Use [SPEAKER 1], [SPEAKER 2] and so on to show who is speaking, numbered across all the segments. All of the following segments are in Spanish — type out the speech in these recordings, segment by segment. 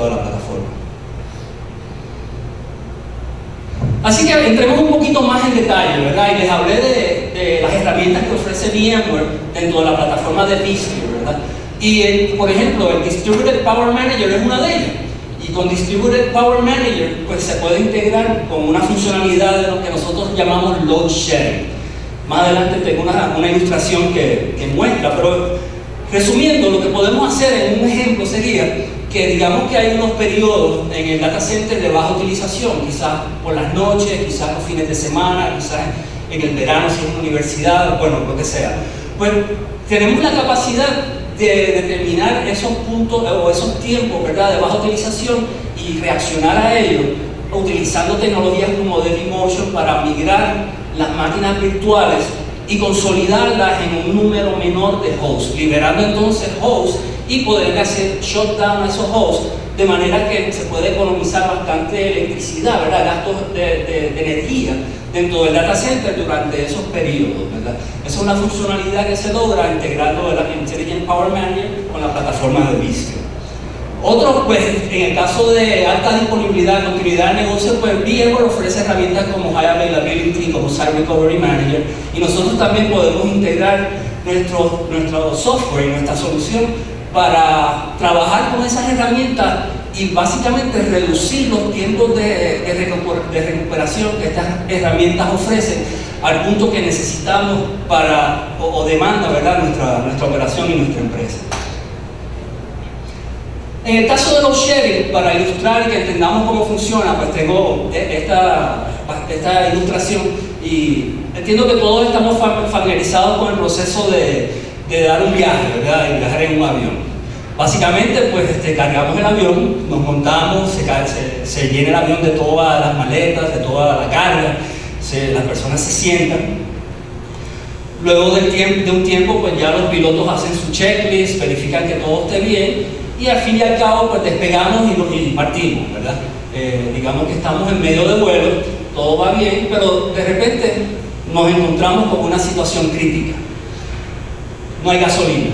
[SPEAKER 1] de la plataforma. Así que entremos un poquito más en detalle, ¿verdad? Y les hablé de las herramientas que ofrece VMware dentro de la plataforma de vSphere, ¿verdad? Y por ejemplo, el Distributed Power Manager es una de ellas. Y con Distributed Power Manager, pues se puede integrar con una funcionalidad de lo que nosotros llamamos load sharing. Más adelante tengo una ilustración que muestra, pero resumiendo, lo que podemos hacer en un ejemplo sería que digamos que hay unos periodos en el data center de baja utilización, quizás por las noches, quizás los fines de semana, quizás en el verano si es una universidad, bueno, lo que sea. Pues tenemos la capacidad de determinar esos puntos o esos tiempos, ¿verdad?, de baja utilización y reaccionar a ellos utilizando tecnologías como Dailymotion para migrar las máquinas virtuales y consolidarlas en un número menor de hosts, liberando entonces hosts y poder hacer shutdown a esos hosts, de manera que se puede economizar bastante electricidad, ¿verdad?, gastos de energía dentro del data center durante esos periodos, ¿verdad? Esa es una funcionalidad que se logra integrando el Intelligent Power Manager con la plataforma de vSphere. Otro, pues, en el caso de alta disponibilidad, continuidad de negocio, pues VMware ofrece herramientas como High Availability, como Site Recovery Manager, y nosotros también podemos integrar nuestro software y nuestra solución para trabajar con esas herramientas y básicamente reducir los tiempos de recuperación que estas herramientas ofrecen al punto que necesitamos o demanda, ¿verdad?, nuestra operación y nuestra empresa. En el caso de los sharing, para ilustrar y que entendamos cómo funciona, pues tengo esta ilustración y entiendo que todos estamos familiarizados con el proceso de dar un viaje, ¿verdad?, y viajar en un avión. Básicamente, pues cargamos el avión, nos montamos, se llena el avión de todas las maletas, de toda la carga, las personas se sientan. Luego de un tiempo, pues ya los pilotos hacen su checklist, verifican que todo esté bien y al fin y al cabo, pues despegamos y partimos, ¿verdad? Digamos que estamos en medio de vuelo, todo va bien, pero de repente nos encontramos con una situación crítica. No hay gasolina.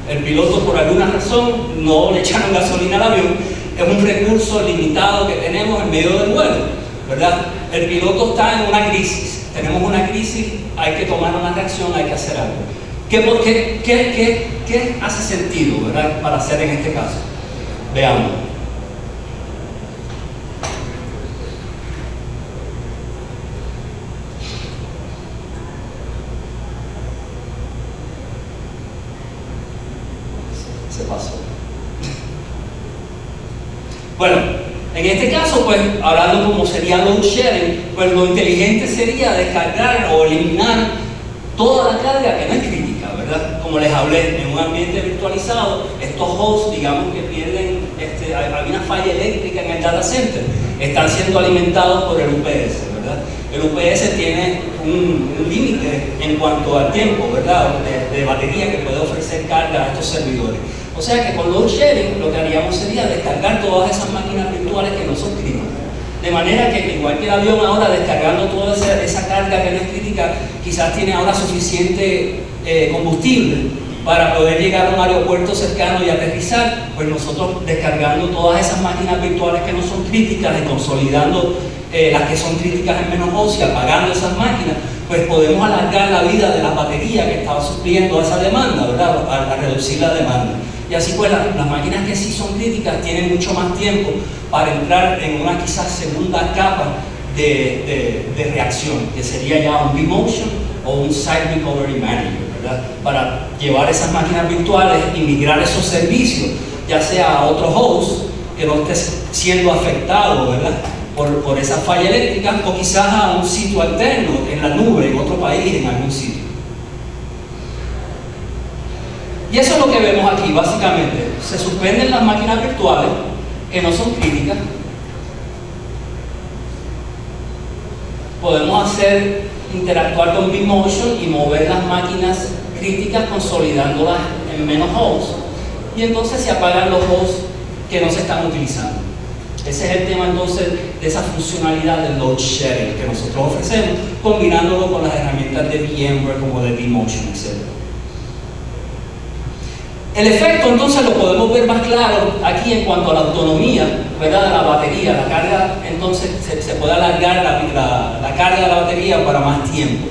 [SPEAKER 1] El piloto, por alguna razón, no le echaron gasolina al avión. Es un recurso limitado que tenemos en medio del vuelo, ¿verdad? El piloto está en una crisis. Tenemos una crisis, hay que tomar una reacción, hay que hacer algo. ¿Qué hace sentido, ¿verdad?, para hacer en este caso? Veamos. Se pasó. Bueno, en este caso, pues, hablando como sería load sharing, pues lo inteligente sería descargar o eliminar toda la carga que no es crítica, ¿verdad? Como les hablé, en un ambiente virtualizado, estos hosts, digamos que pierden, hay una falla eléctrica en el data center, están siendo alimentados por el UPS, ¿verdad? El UPS tiene un límite en cuanto al tiempo, ¿verdad?, de batería que puede ofrecer carga a estos servidores. O sea que con load sharing lo que haríamos sería descargar todas esas máquinas virtuales que no son críticas. De manera que igual que el avión ahora descargando toda esa carga que no es crítica, quizás tiene ahora suficiente combustible para poder llegar a un aeropuerto cercano y aterrizar, pues nosotros descargando todas esas máquinas virtuales que no son críticas y consolidando las que son críticas en menos hosts y apagando esas máquinas, pues podemos alargar la vida de la batería que estaba supliendo esa demanda, ¿verdad?, a reducir la demanda. Y así pues las máquinas que sí son críticas tienen mucho más tiempo para entrar en una quizás segunda capa de reacción, que sería ya un vMotion o un Site Recovery Manager, ¿verdad?, para llevar esas máquinas virtuales y migrar esos servicios, ya sea a otro host que no esté siendo afectado, ¿verdad?, por esa falla eléctrica, o quizás a un sitio alterno en la nube, en otro país, en algún sitio. Y eso es lo que vemos aquí, básicamente. Se suspenden las máquinas virtuales que no son críticas. Podemos interactuar con vMotion y mover las máquinas críticas consolidándolas en menos hosts. Y entonces se apagan los hosts que no se están utilizando. Ese es el tema entonces de esa funcionalidad del load sharing que nosotros ofrecemos, combinándolo con las herramientas de VMware como de vMotion, etc. El efecto entonces lo podemos ver más claro aquí en cuanto a la autonomía, ¿verdad?, de la batería. La carga entonces se puede alargar la carga de la batería para más tiempo.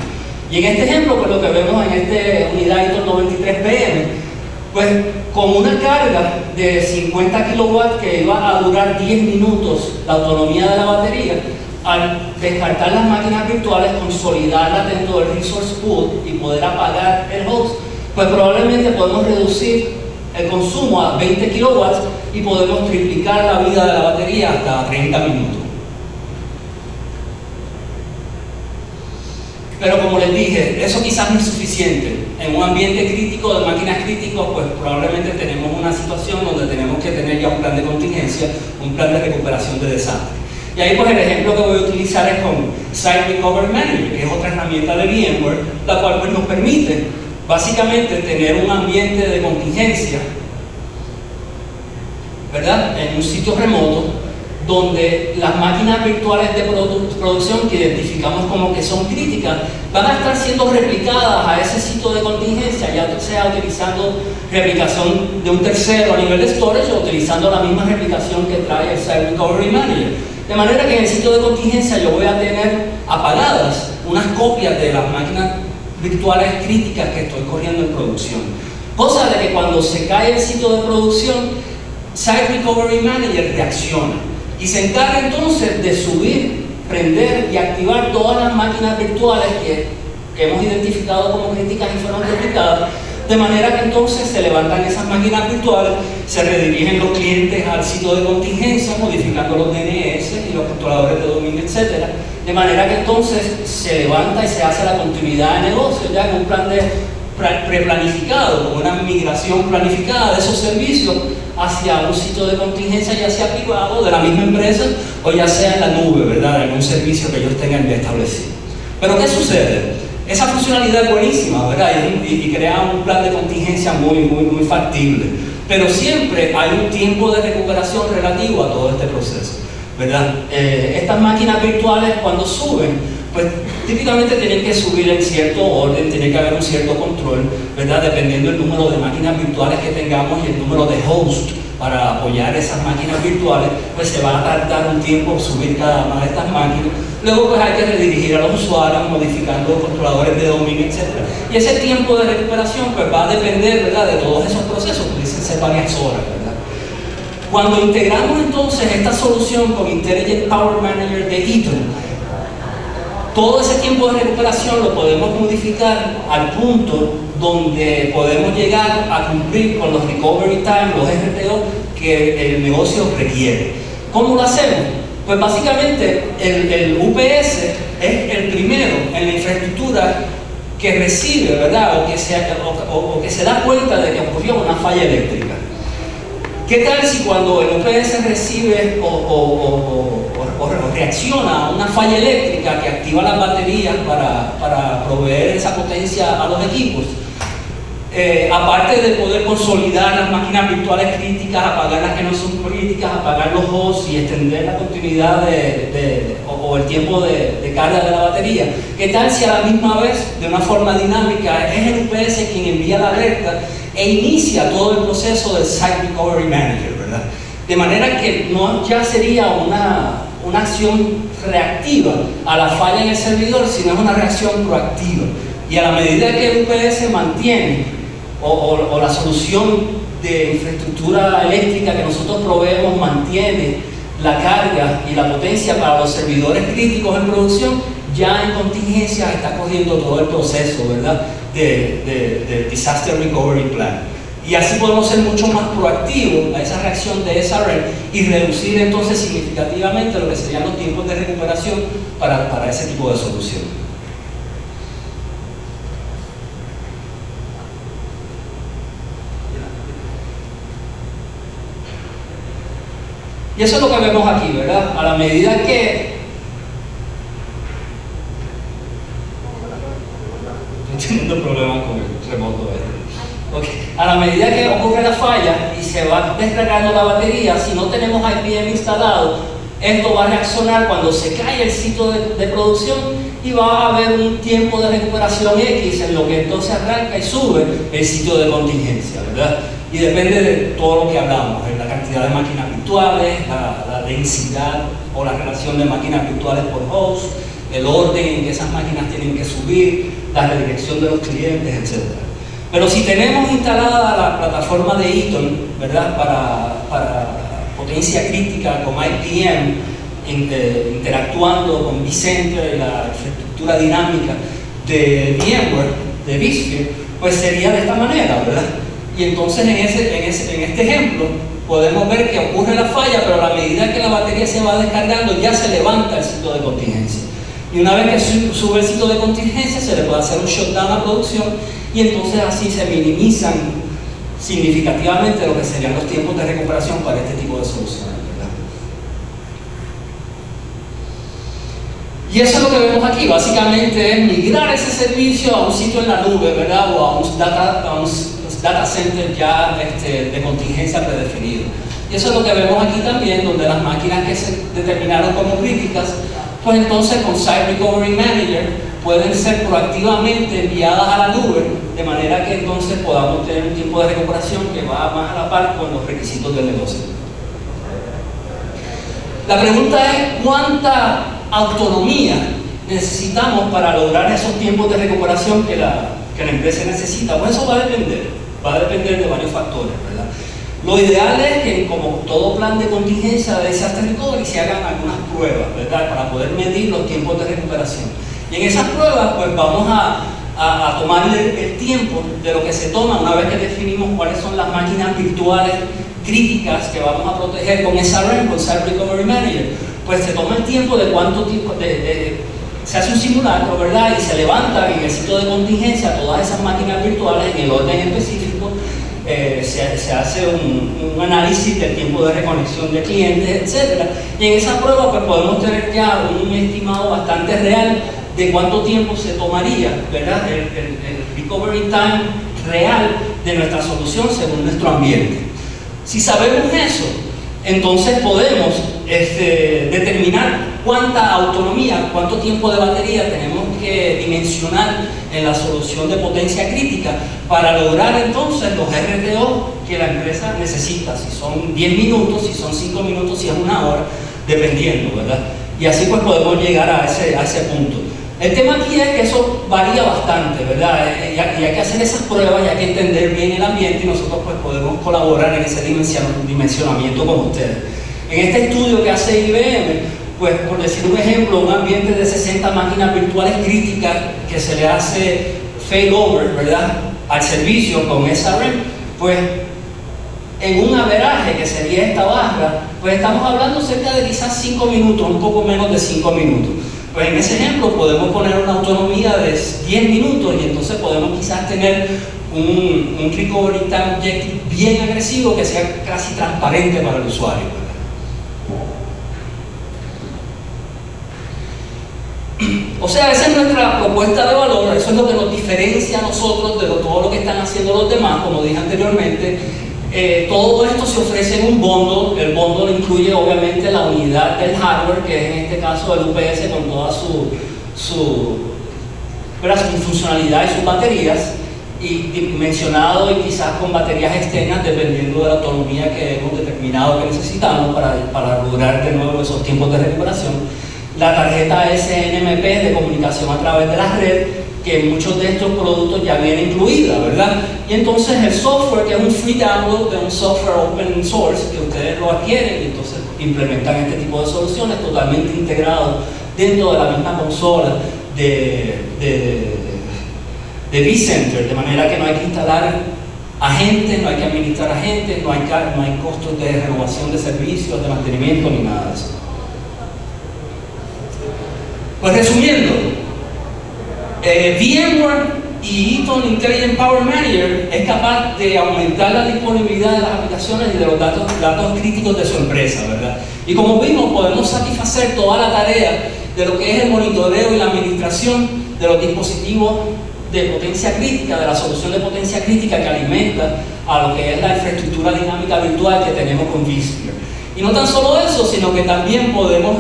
[SPEAKER 1] Y en este ejemplo, pues lo que vemos en esta unidad Eaton 93PM, pues con una carga de 50 kilowatts que iba a durar 10 minutos la autonomía de la batería, al descartar las máquinas virtuales, consolidarlas dentro del resource pool y poder apagar el host, pues probablemente podemos reducir el consumo a 20 kilowatts y podemos triplicar la vida de la batería hasta 30 minutos. Pero como les dije, eso quizás no es suficiente. En un ambiente crítico de máquinas críticas, pues probablemente tenemos una situación donde tenemos que tener ya un plan de contingencia, un plan de recuperación de desastre. Y ahí pues el ejemplo que voy a utilizar es con Site Recovery Manager, que es otra herramienta de VMware, la cual pues nos permite básicamente tener un ambiente de contingencia, ¿verdad?, en un sitio remoto, donde las máquinas virtuales de producción que identificamos como que son críticas van a estar siendo replicadas a ese sitio de contingencia, ya sea utilizando replicación de un tercero a nivel de storage o utilizando la misma replicación que trae el Site Recovery Manager. De manera que en el sitio de contingencia yo voy a tener apagadas unas copias de las máquinas virtuales críticas que estoy corriendo en producción. Cosa de que cuando se cae el sitio de producción, Site Recovery Manager reacciona y se encarga entonces de subir, prender y activar todas las máquinas virtuales que hemos identificado como críticas y fueron replicadas, de manera que entonces se levantan esas máquinas virtuales, se redirigen los clientes al sitio de contingencia, modificando los DNS y los controladores de dominio, etc. De manera que entonces se levanta y se hace la continuidad de negocio, ya en un plan preplanificado, con una migración planificada de esos servicios hacia un sitio de contingencia, ya sea privado, de la misma empresa, o ya sea en la nube, ¿verdad?, en un servicio que ellos tengan ya establecido. Pero ¿qué sucede? Esa funcionalidad es buenísima, ¿verdad?, y crea un plan de contingencia muy factible. Pero siempre hay un tiempo de recuperación relativo a todo este proceso, ¿verdad? Estas máquinas virtuales, cuando suben, pues típicamente tienen que subir en cierto orden, tiene que haber un cierto control, ¿verdad?, dependiendo del número de máquinas virtuales que tengamos y el número de hosts para apoyar esas máquinas virtuales, pues se va a tardar un tiempo subir cada una de estas máquinas. Luego pues hay que redirigir a los usuarios, modificando controladores de dominio, etc. Y ese tiempo de recuperación pues va a depender, ¿verdad?, de todos esos procesos, pudiesen ser varias horas, ¿verdad? Cuando integramos entonces esta solución con Intelligent Power Manager de Eaton, todo ese tiempo de recuperación lo podemos modificar al punto donde podemos llegar a cumplir con los recovery time, los RTO que el negocio requiere. ¿Cómo lo hacemos? Pues básicamente el UPS es el primero en la infraestructura que recibe, ¿verdad?, o que se da cuenta de que ocurrió una falla eléctrica. ¿Qué tal si cuando el UPS recibe o reacciona a una falla eléctrica que activa las baterías para proveer esa potencia a los equipos, aparte de poder consolidar las máquinas virtuales críticas, apagar las que no son críticas, apagar los hosts y extender la continuidad o el tiempo de carga de la batería, qué tal si a la misma vez, de una forma dinámica, es el UPS quien envía la alerta e inicia todo el proceso del Site Recovery Manager, ¿verdad? De manera que no ya sería una acción reactiva a la falla en el servidor, sino es una reacción proactiva. Y a la medida que el UPS mantiene, o la solución de infraestructura eléctrica que nosotros proveemos mantiene la carga y la potencia para los servidores críticos en producción, ya en contingencia está corriendo todo el proceso, ¿verdad?, de Disaster Recovery Plan. Y así podemos ser mucho más proactivos a esa reacción de esa red y reducir entonces significativamente lo que serían los tiempos de recuperación para ese tipo de solución. Y eso es lo que vemos aquí, ¿verdad? A la medida que estoy teniendo problemas con el remoto, okay. A la medida que ocurre la falla y se va descargando la batería, si no tenemos IPM instalado, esto va a reaccionar cuando se cae el sitio de producción y va a haber un tiempo de recuperación X en lo que entonces arranca y sube el sitio de contingencia, ¿verdad? Y depende de todo lo que hablamos, la cantidad de máquinas virtuales, la densidad o la relación de máquinas virtuales por host, el orden en que esas máquinas tienen que subir, la redirección de los clientes, etc. Pero si tenemos instalada la plataforma de Eaton, ¿verdad? Para potencia crítica con IBM, interactuando con vCenter y la infraestructura dinámica de VMware, de vSphere, pues sería de esta manera, ¿verdad? Y entonces en este ejemplo podemos ver que ocurre la falla, pero a la medida que la batería se va descargando ya se levanta el ciclo de contingencia. Y una vez que sube el ciclo de contingencia se le puede hacer un shutdown a producción y entonces así se minimizan significativamente lo que serían los tiempos de recuperación para este tipo de soluciones, ¿verdad? Y eso es lo que vemos aquí, básicamente es migrar ese servicio a un sitio en la nube, ¿verdad? O a un data center ya de contingencia predefinido. Y eso es lo que vemos aquí también, donde las máquinas que se determinaron como críticas, pues entonces con Site Recovery Manager pueden ser proactivamente enviadas a la nube, de manera que entonces podamos tener un tiempo de recuperación que va más a la par con los requisitos del negocio. La pregunta es, ¿cuánta autonomía necesitamos para lograr esos tiempos de recuperación que la empresa necesita? Pues eso va a depender de varios factores, ¿verdad? Lo ideal es que, como todo plan de contingencia de disaster recovery, se hagan algunas pruebas, ¿verdad? Para poder medir los tiempos de recuperación. Y en esas pruebas, pues vamos a tomarle el tiempo de lo que se toma una vez que definimos cuáles son las máquinas virtuales críticas que vamos a proteger con SRM, con Site Recovery Manager. Pues se toma el tiempo de cuánto tiempo, se hace un simulacro, ¿verdad? Y se levantan en el sitio de contingencia todas esas máquinas virtuales en el orden específico. Se hace un análisis del tiempo de reconexión de clientes, etc. Y en esa prueba pues podemos tener ya un estimado bastante real de cuánto tiempo se tomaría, ¿verdad? El recovery time real de nuestra solución según nuestro ambiente. Si sabemos eso, entonces podemos determinar cuánta autonomía, cuánto tiempo de batería tenemos que dimensionar en la solución de potencia crítica para lograr entonces los RTO que la empresa necesita, si son 10 minutos, si son 5 minutos, si es una hora, dependiendo, ¿verdad? Y así pues podemos llegar a ese punto. El tema aquí es que eso varía bastante, ¿verdad? Y hay que hacer esas pruebas y hay que entender bien el ambiente y nosotros pues podemos colaborar en ese dimensionamiento con ustedes. En este estudio que hace IBM, pues por decir un ejemplo, un ambiente de 60 máquinas virtuales críticas que se le hace failover, ¿verdad?, al servicio con SRM, pues en un averaje que sería esta barra, pues estamos hablando cerca de quizás 5 minutos, un poco menos de 5 minutos. Pues en ese ejemplo podemos poner una autonomía de 10 minutos y entonces podemos quizás tener un recovery time objective bien agresivo que sea casi transparente para el usuario, ¿verdad? O sea, esa es nuestra propuesta de valor, eso es lo que nos diferencia a nosotros de todo lo que están haciendo los demás, como dije anteriormente. Todo esto se ofrece en un bundle. El bundle incluye obviamente la unidad del hardware, que es en este caso el UPS con toda su funcionalidad y sus baterías, y dimensionado y quizás con baterías externas dependiendo de la autonomía que hemos determinado que necesitamos para lograr de nuevo esos tiempos de recuperación. La tarjeta SNMP de comunicación a través de la red, que muchos de estos productos ya vienen incluida, ¿verdad? Y entonces el software, que es un free download de un software open source, que ustedes lo adquieren y entonces implementan este tipo de soluciones totalmente integrado dentro de la misma consola de vCenter, de manera que no hay que instalar agentes, no hay que administrar agentes, no hay costos de renovación de servicios, de mantenimiento, ni nada de eso. Pues resumiendo, VMware y Eaton Intelligent Power Manager es capaz de aumentar la disponibilidad de las aplicaciones y de los datos críticos de su empresa, ¿verdad? Y como vimos, podemos satisfacer toda la tarea de lo que es el monitoreo y la administración de los dispositivos de potencia crítica, de la solución de potencia crítica que alimenta a lo que es la infraestructura dinámica virtual que tenemos con vSphere. Y no tan solo eso, sino que también podemos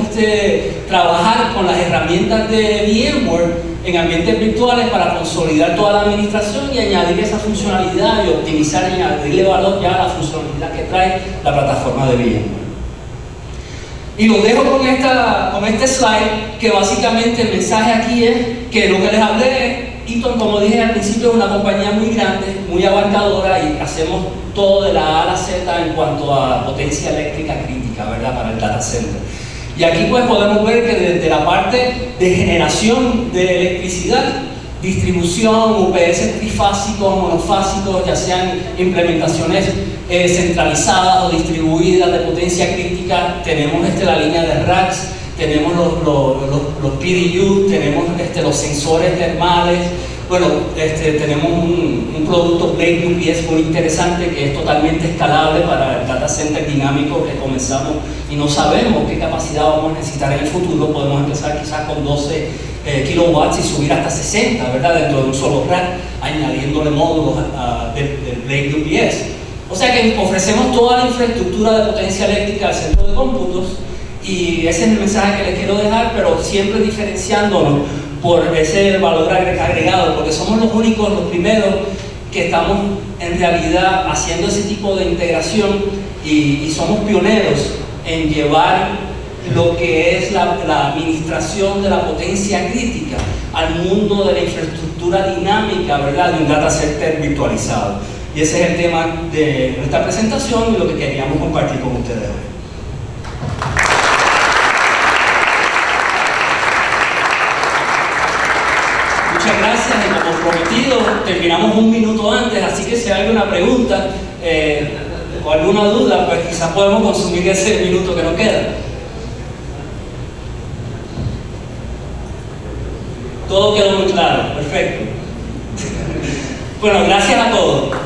[SPEAKER 1] trabajar con las herramientas de VMware en ambientes virtuales para consolidar toda la administración y añadir esa funcionalidad y optimizar y añadirle valor ya a la funcionalidad que trae la plataforma de VMware. Y los dejo con este slide, que básicamente el mensaje aquí es que lo que les hablé, Eaton, como dije al principio, es una compañía muy grande, muy abarcadora, y hacemos todo de la A a la Z en cuanto a potencia eléctrica crítica, ¿verdad?, para el data center. Y aquí pues podemos ver que desde la parte de generación de electricidad, distribución, UPS trifásicos, monofásicos, ya sean implementaciones centralizadas o distribuidas de potencia crítica, tenemos la línea de racks, tenemos los PDU, tenemos los sensores termales. Bueno, tenemos un producto Blade UPS muy interesante que es totalmente escalable para el data center dinámico que comenzamos y no sabemos qué capacidad vamos a necesitar en el futuro. Podemos empezar quizás con 12 kilowatts y subir hasta 60, ¿verdad?, dentro de un solo rack, añadiéndole módulos del Blade UPS. O sea que ofrecemos toda la infraestructura de potencia eléctrica al centro de cómputos, y ese es el mensaje que les quiero dejar, pero siempre diferenciándonos por ese valor agregado, porque somos los únicos, los primeros que estamos en realidad haciendo ese tipo de integración y somos pioneros en llevar lo que es la administración de la potencia crítica al mundo de la infraestructura dinámica, ¿verdad?, de un data center virtualizado. Y ese es el tema de nuestra presentación y lo que queríamos compartir con ustedes hoy. Muchas gracias, y como prometido, terminamos un minuto antes, así que si hay alguna pregunta o alguna duda, pues quizás podemos consumir ese minuto que nos queda. Todo quedó muy claro, perfecto. Bueno, gracias a todos.